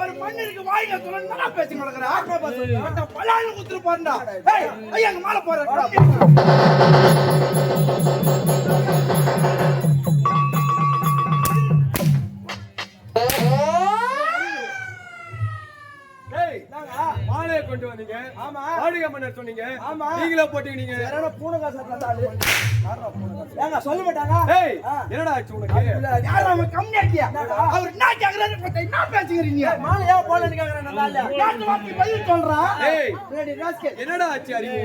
ஒரு மண்ணிற்கு வாய்க்க சொல்ல பேச்சு நடக்கிற பலான்னு குத்துட்டு போறா. ஐயா அங்க மேல போற மாலையை கொண்டு வந்தீங்க. ஆமா ஆடிக மன்னர் சொன்னீங்க. ஆமா நீங்களே போட்டீங்க. பூனை காசு சொல்ல மாட்டாங்க. என்னடா ஆச்சு உனக்கு? யாரும் அவன் கம்மி ஆக்கியா? அவர் என்ன கேக்குறாரு? என்ன பேசுறீங்க? மாலையா போலன்னு கேக்குறான். நல்லா இல்ல யாரு வாக்கி பதில் சொல்றா? என்னடா ஆச்சு அறிவு?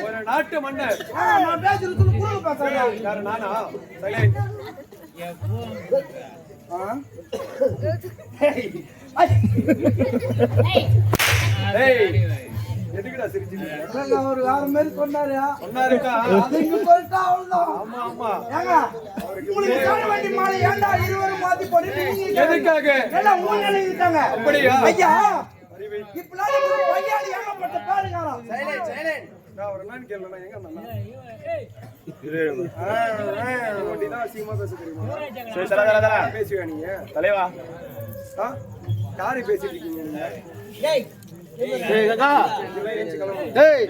ஒரு நாட்டு மன்னர் நான் பேசுறது குறுக்கு பேசுறேன். யாரு நானா? சைலண்ட். எதுக்குடா சிரிச்சீங்க? ஒரு வேற மாதிரி சொன்னாருக்கா அது இங்க சொல்லிட்டா அவ்வளவுதான். ஆமா ஆமா உங்களுக்கு காண வேண்டிய மாலை ஏன்டா இருவரும் மாத்தி போடுறீங்க? எதுக்காக? எல்லாம் மூணு இருக்காங்க. அப்படியா? ஐயா இப்பலாம் ஒரு பையாளி ஏமாப்பட்ட பாருங்கடா. Silent silent. நான் ஒரு நான் கேளனா எங்க அண்ணா? ஓடிதான் சீமா பேச தெரியுமா? சரி தல பேசுவீங்க நீங்க. தலைவா யாரை பேசிட்டு இருக்கீங்க நீங்க? டேய் டேய் காக்கா டேய்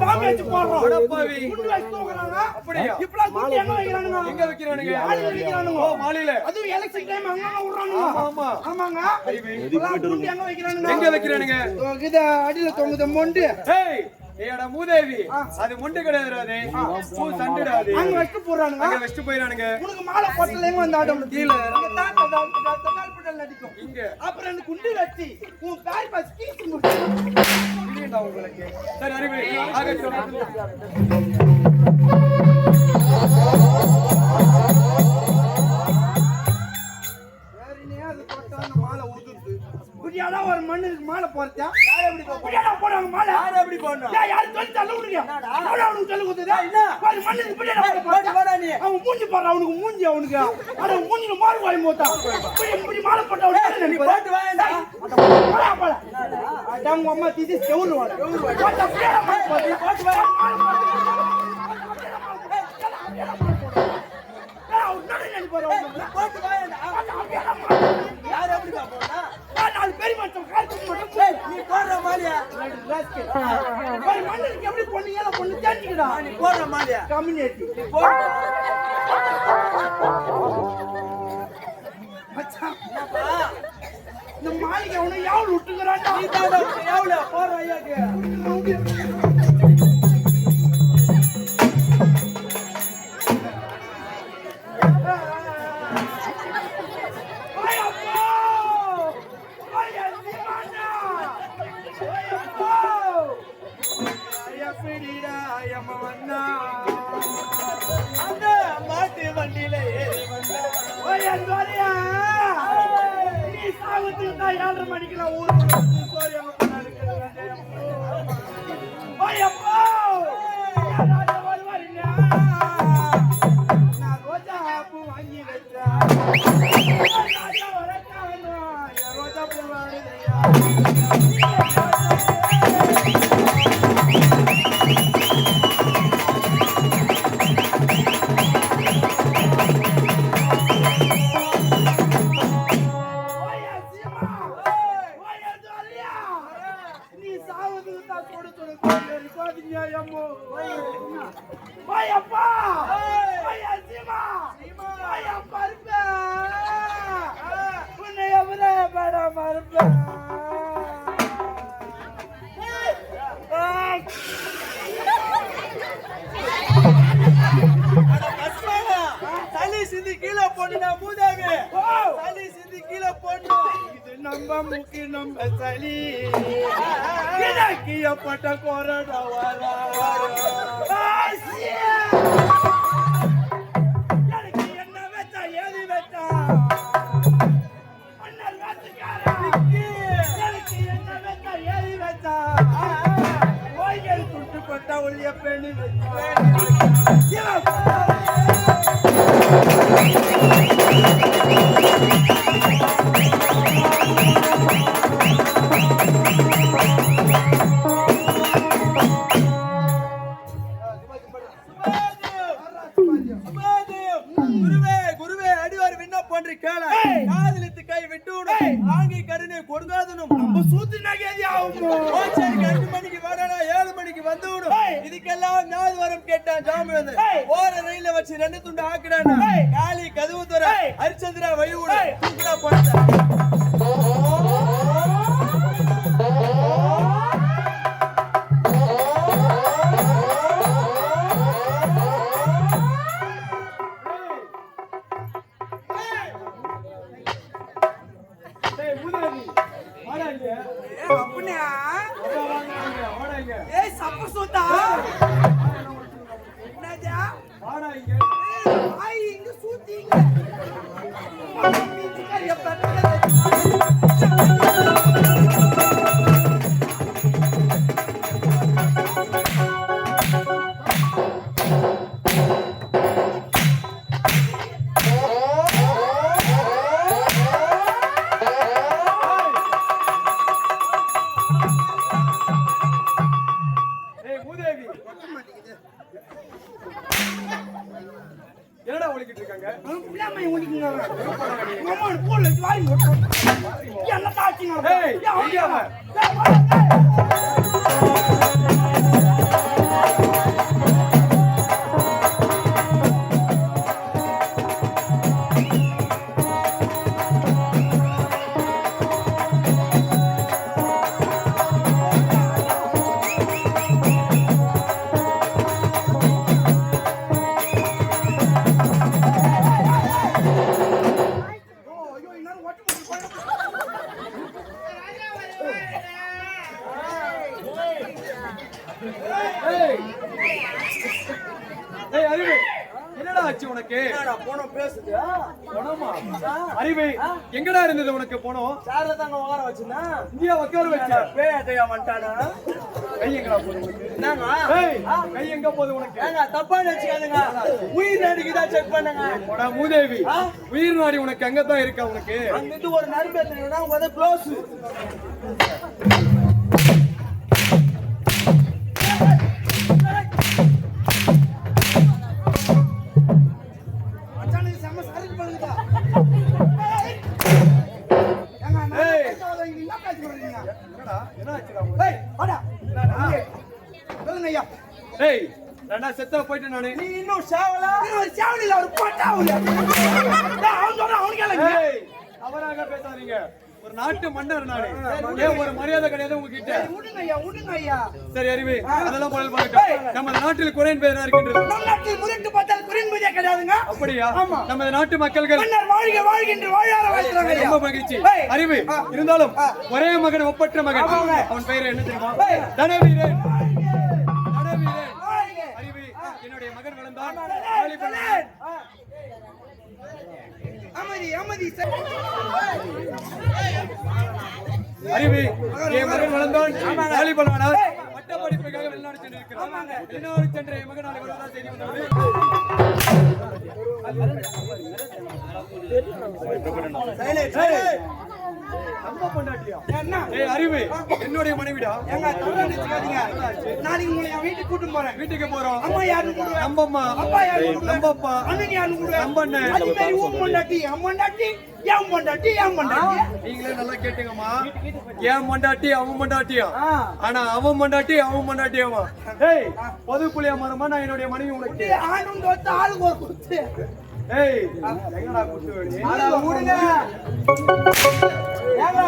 பாம்பேச்சு போறோம். அடப்பாவி குண்டு வச்சு தூக்குறாங்க. அப்படியே இப்பலாம் குண்டு எங்க வைக்கறானுங்க? எங்க வைக்கறானுங்க? மாலையில வைக்கறானுங்க. ஓ மாலையில. அது எலக்ட்ரிக் டைம் அங்க விடுறானுங்க. ஆமா ஆமாங்க. இப்பலாம் குண்டு எங்க வைக்கறானுங்க? எங்க வைக்கறானுங்க? இத அடியில தொங்குது மொண்டு. ஏய் ஏடா மூதேவி அது முண்டு கிடையாது. பூ சண்டடாது. அங்க வெச்சு போறானுங்க. அங்க வெச்சு போயிரானுங்க. உனக்கு மாலை போட்டலங்க வந்து ஆடும் கீழ. அங்க தக்கால் பட்டல் அடிக்கும். இங்க அப்புறம் அந்த குண்டு வெச்சி உன் கால் பாஸ் கீச்சு முடிச்சு. இல்லடா உங்களுக்கு. சரி அறிவே ஆகட்டும். வேறனே அது போட்டான மாலை ஊதுது. புடியாடா ஒரு மண்ணுக்கு மாலை போறச்சா? யார் எப்படி புடியாடா போறாங்க மாலை? யார் எப்படி போறணும்? யார் சொல்லி தள்ள விடுங்க. மாலை அவனுக்கு சொல்லி குத்துதா? என்ன? ஒரு மண்ணுக்கு புடியாடா போறா நீ. அவன் மூஞ்சி பாறா அவனுக்கு மூஞ்சி அவனுக்கு. அட மூஞ்சில மாறு வாய் மோட்டா. புடி மாலை போட்டா நீ போட்டு வாடா. போடா போடா. அடங்க அம்மா தீதி செவுரு வாடா. போடா புடியாடா போட்டு வா. போட்டு வாடா. யார் எப்படி போறா? நாலு பேர் மட்டும் நீ போடுற மாலியா மண்ணுக்கு எப்படி பொண்ணுங்க பொண்ணு தெரிஞ்சுக்கடா. நீ போடுற மாலியா கம்யூனிட்டி நீ போடு. இந்த மாளிகை அவனை எவ்வளவு விட்டுக்கிறான்டா? நீ தான் எவ்வளவு போற ஐயாக்கு அந்த மாட்டு வண்டியில ஏறி வந்தா நீ சாகத்துக்கு தான் 7:30 மணிக்கெல்லாம் ஊருக்கு சோரி அங்க போனாரு. நான் ரோஜா பூ வாங்கி வச்சேன். ரோஜா பூ வாங்கியா தலி சிந்தி கீழே போடுனா மூதாவே. தலி சிந்தி கீழே போடணும். இது நம்ம முக்கி நம்ம சலி கிழக்கிய பட்ட கொரடா வாரா எனக்கு என்ன வெச்சா ஏதி வெச்சா அண்ணல் வெச்சுக்காரா எனக்கு என்ன வெச்சா ஏதி வெச்சா ஓய்கள் துட்டு பட்டா ஒளிய பெண்ணு வெச்சா ஒன்று கேள காதலித்து கை விட்டு ஆங்கை கருணை கொடுக்காதனும் நம்ம சூத்தினா கேதி ஆகும். சரி 2 மணிக்கு வரடா 7 மணிக்கு வந்து விடும். இதுக்கெல்லாம் நாது வரம் கேட்டான் ஜாமி வந்து போற ரயில வச்சு 2 துண்டு ஆக்கிடான். காலி கதவு தர ஹரிச்சந்திரா வழி விடு தூக்கிடா போட்ட. என்னடா ஒளிக்கிட்டு இருக்காங்க? புள்ளைமை ஒளிக்குங்க. மாமா போல வாரி ஓட்டு. என்ன தாச்சிங்க? ஏய், ஐயா. அறிவு எங்கடா இருந்தது உனக்கு போனோம்? சார்ல தாங்க உட்கார வச்சுனா இங்கேயே உட்கார வச்ச பேட்டையா வந்துட்டானா? கை எங்கடா போகுது உனக்கு? என்னங்க கை எங்க போகுது உனக்கு? ஏங்க தப்பா நினைச்சுக்காதீங்க. உயிர் நாடிக்குதா செக் பண்ணுங்க. போடா மூதேவி, உயிர் நாடி உனக்கு அங்க தான் இருக்கா உனக்கு? அங்க இருந்து ஒரு நரம்பு ஏத்துறீங்கன்னா உங்க வந்து க்ளோஸ். செத்தா போயிட்டு நானு நீ இன்னும் சேவலா சேவலில ஒரு பட்டாவுல அவராக பேசாதீங்க. ஒரு நாட்டு மன்னர் நானு. ஏன் ஒரு மரியாதை கிடையாது உங்ககிட்ட? உடுங்க ஐயா. சரி அறிவு, அதெல்லாம் போல பாக்கட்டும். நம்ம நாட்டில் குறைன் பேரா இருக்கின்றது. நம்ம நாட்டில் முரட்டு பார்த்தால் குறைன் பேரே கிடையாதுங்க. அப்படியா? நம்ம நாட்டு மக்கள்கள் மன்னர் வாழ்க வாழ்கின்ற வாழார வாழ்றாங்க. ரொம்ப மகிழ்ச்சி. அறிவு இருந்தாலும் ஒரே மகன் ஒப்பற்ற மகன். அவன் பெயர் என்ன தெரியுமா? தனவீரன். அறிவு என்னுடைய மகன் வளர்ந்தான். அமைதி அமைதி. அறிவு என் மகன் வளர்ந்தான். வாலிபனானார். பட்டப்படிப்புக்காக வெளிநாடு சென்றிருக்கிறார். வெளிநாடு சென்ற என் மகன் நாளை வருவதா செய்தி வந்தது. அறிவு என்னுடைய மனைவிடா. நாளைக்கு உங்களை வீட்டுக்கு கூட்டு போறேன். வீட்டுக்கு போறோம். அம்மா யாரு? நம்ம அம்மா. அப்பா யாரு? நம்ம அப்பா. அண்ணன் யாரு? நம்ம அண்ணன். அது மாதிரி உன் பொண்டாட்டி அவன் பொண்டாட்டி நீங்களே நல்லா கேட்டீங்கம்மா. ஏன் பொண்டாட்டி அவன் பொண்டாட்டியா? ஆனா அவன் பொண்டாட்டி அவன் பொண்டாட்டியாமா? ஏய் பொது புளிய மரமா நான் என்னுடைய மனைவி உனக்கு ஆணும் தோத்த ஆளுக்கு ஒரு குத்து. ஏய் எங்கடா குத்து வேணி? அட ஊடுங்க. ஏங்க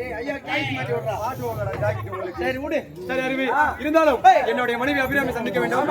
ஏய் ஐயா கைட் மாட்டி விடுறா. ஆட்டு வாங்கடா ஜாக்கெட் உங்களுக்கு. சரி விடு. சரி அறிவு இருந்தாலும் என்னுடைய மனைவி அபிராமி சந்திக்க வேண்டும்.